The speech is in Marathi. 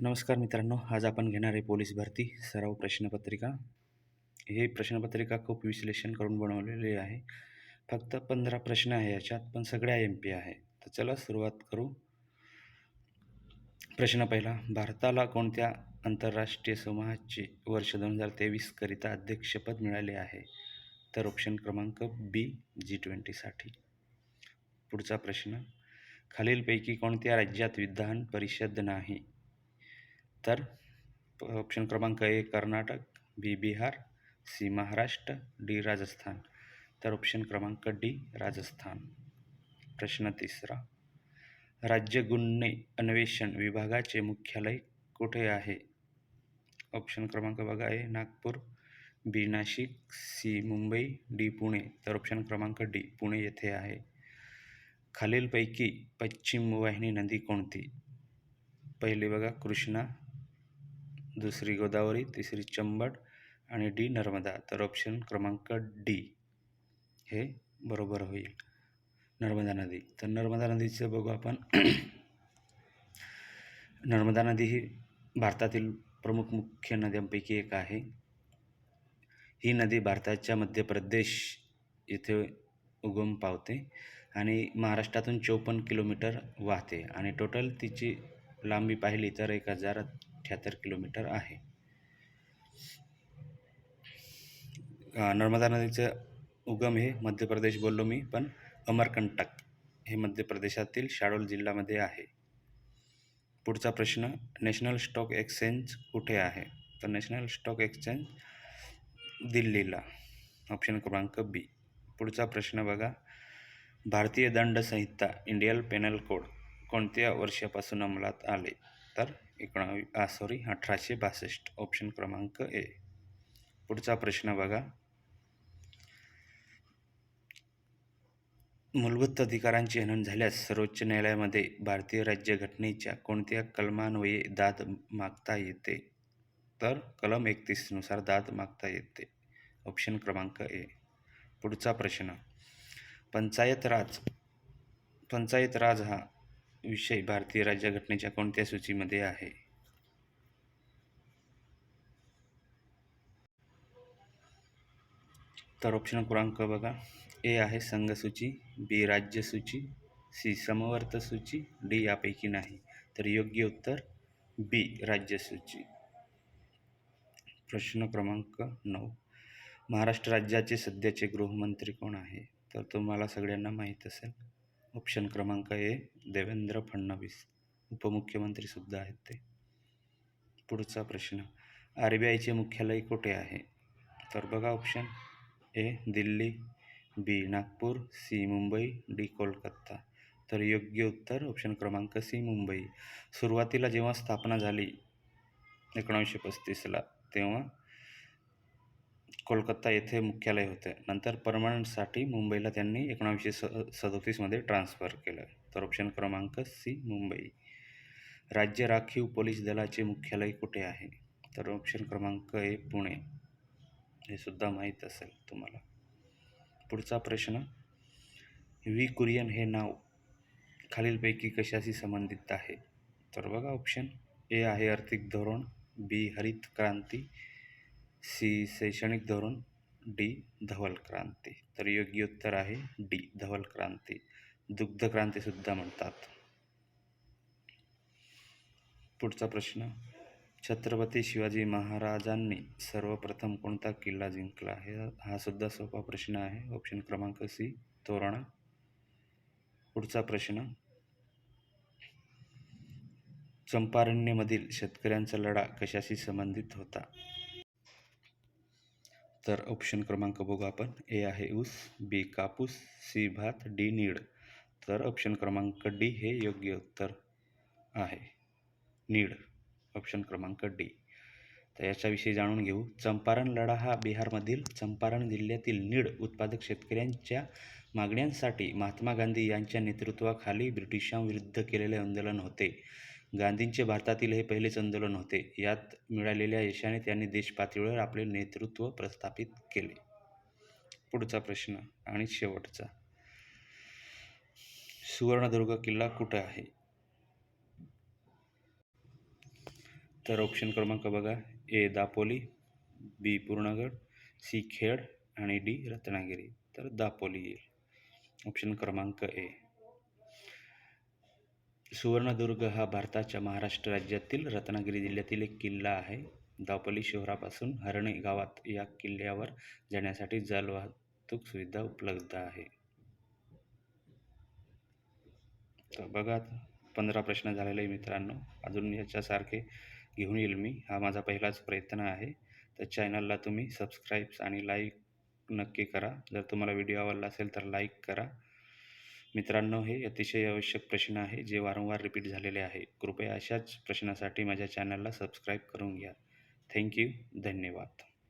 नमस्कार मित्रांनो, आज आपण घेणार आहे पोलीस भरती सराव प्रश्नपत्रिका. ही प्रश्नपत्रिका खूप विश्लेषण करून बनवलेली आहे. फक्त 15 प्रश्न आहे याच्यात, पण सगळ्या MP आहे. तर चला सुरुवात करू. प्रश्न पहिला, भारताला कोणत्या आंतरराष्ट्रीय समूहाचे वर्ष 2023 करिता अध्यक्षपद मिळाले आहे? तर ऑप्शन क्रमांक बी, G20साठी. पुढचा प्रश्न, खालीलपैकी कोणत्या राज्यात विधान परिषद नाही? तर ऑप्शन क्रमांक ए कर्नाटक, बी बिहार, सी महाराष्ट्र, डी राजस्थान. तर ऑप्शन क्रमांक डी राजस्थान. प्रश्न तिसरा, राज्य गुन्हे अन्वेषण विभागाचे मुख्यालय कुठे आहे? ऑप्शन क्रमांक बघा, ए नागपूर, बी नाशिक, सी मुंबई, डी पुणे. तर ऑप्शन क्रमांक डी पुणे येथे आहे. खालीलपैकी पश्चिम वाहिनी नदी कोणती? पहिली बघा कृष्णा, दुसरी गोदावरी, तिसरी चंबळ आणि डी नर्मदा. तर ऑप्शन क्रमांक डी हे बरोबर होईल, नर्मदा नदी. तर नर्मदा नदीचं बघू आपण. नर्मदा नदी ही भारतातील प्रमुख मुख्य नद्यांपैकी एक आहे. ही नदी भारताच्या मध्य प्रदेश येथे उगम पावते आणि महाराष्ट्रातून 54 किलोमीटर वाहते आणि टोटल तिची लांबी पाहिली तर 1078 किलोमीटर आहे. नर्मदा नदीचं उगम हे मध्य प्रदेश बोललो मी, पण अमरकंटक हे मध्य प्रदेशातील शाडोल जिल्ह्यामध्ये आहे. पुढचा प्रश्न, नॅशनल स्टॉक एक्सचेंज कुठे आहे? तर नॅशनल स्टॉक एक्सचेंज दिल्लीला. ऑप्शन क्रमांक बी. पुढचा प्रश्न बघा, भारतीय दंड संहिता इंडियन पेनल कोड कोणत्या वर्षापासून अंमलात आले? तर 1862. ऑप्शन क्रमांक ए. पुढचा प्रश्न बघा, मूलभूत अधिकारांची हनन झाल्यास सर्वोच्च न्यायालयामध्ये भारतीय राज्यघटनेच्या कोणत्या कलमान्वये दाद मागता येते? तर कलम 31 नुसार दाद मागता येते. ऑप्शन क्रमांक ए. पुढचा प्रश्न, पंचायत राज हा विषय भारतीय राज्यघटनेच्या कोणत्या सूचीमध्ये आहे? तर ऑप्शन क्रमांक बघा, ए आहे संघ सूची, बी राज्य सूची, सी समवर्त सूची, डी यापैकी नाही. तर योग्य उत्तर बी राज्य सूची. प्रश्न क्रमांक 9, महाराष्ट्र राज्याचे सध्याचे गृहमंत्री कोण आहे? तर तुम्हाला सगळ्यांना माहीत असेल. ऑप्शन क्रमांक ए देवेंद्र फडणवीस, उपमुख्यमंत्री सुद्धा आहेत ते. पुढचा प्रश्न, RBIचे मुख्यालय कुठे आहे? तर बघा, option A Delhi, B Nagpur, C Mumbai, D Kolkata. तर योग्य उत्तर ऑप्शन क्रमांक सी मुंबई. सुरुवातीला जेव्हा स्थापना झाली 1935ला, तेव्हा कोलकाता येथे मुख्यालय होते. नंतर परमनंटसाठी मुंबईला त्यांनी 1937मध्ये ट्रान्सफर केलं. तर ऑप्शन क्रमांक सी मुंबई. राज्य राखीव पोलीस दलाचे मुख्यालय कुठे आहे? तर ऑप्शन क्रमांक ए पुणे. हे सुद्धा माहीत असेल तुम्हाला. पुढचा प्रश्न, व्ही कुरियन हे नाव खालीलपैकी कशाशी संबंधित आहे? तर बघा, ऑप्शन ए आहे आर्थिक धोरण, बी हरित क्रांती, सी शैक्षणिक धोरण, डी धवल क्रांती. तर योग्य उत्तर आहे डी धवल क्रांती. दुग्ध क्रांती सुद्धा म्हणतात. पुढचा प्रश्न, छत्रपती शिवाजी महाराजांनी सर्वप्रथम कोणता किल्ला जिंकला? हा सुद्धा सोपा प्रश्न आहे. ऑप्शन क्रमांक सी तोरणा. पुढचा प्रश्न, चंपारण्यमधील शेतकऱ्यांचा लढा कशाशी संबंधित होता? तर ऑप्शन क्रमांक बघू आपण, ए आहे ऊस, बी कापूस, सी भात, डी नीळ. तर ऑप्शन क्रमांक डी हे योग्य उत्तर आहे, नीळ. ऑप्शन क्रमांक डी. तर याच्याविषयी जाणून घेऊ. चंपारण लढा हा बिहारमधील चंपारण जिल्ह्यातील नीळ उत्पादक शेतकऱ्यांच्या मागण्यांसाठी महात्मा गांधी यांच्या नेतृत्वाखाली ब्रिटिशांविरुद्ध केलेले आंदोलन होते. गांधींचे भारतातील हे पहिलेच आंदोलन होते. यात मिळालेल्या यशाने त्यांनी देशपातळीवर आपले नेतृत्व प्रस्थापित केले. पुढचा प्रश्न आणि शेवटचा, सुवर्णदुर्ग किल्ला कुठे आहे? तर ऑप्शन क्रमांक बघा, ए दापोली, बी पूर्णगड, सी खेड आणि डी रत्नागिरी. तर दापोली येईल ऑप्शन क्रमांक ए. सुवर्णदुर्ग हा भारताच्या महाराष्ट्र राज्यातील रत्नागिरी जिल्ह्यातील एक किल्ला आहे. दापोली शहरापासून हर्णे गावात या किल्ल्यावर जाण्यासाठी जलवाहतूक सुविधा उपलब्ध आहे. तर बघा, 15 प्रश्न झालेले आहे मित्रांनो. अजून याच्यासारखे घेऊन येईल मी. हा माझा पहिलाच प्रयत्न आहे. तर चॅनलला तुम्ही सबस्क्राईब आणि लाईक नक्की करा. जर तुम्हाला व्हिडिओ आवडला असेल तर लाईक करा. मित्रांनो, हे अतिशय आवश्यक प्रश्न आहे जे वारंवार रिपीट झालेले आहे. कृपया अशाच प्रश्नासाठी माझ्या चॅनलला सबस्क्राईब करून घ्या. थँक्यू. धन्यवाद.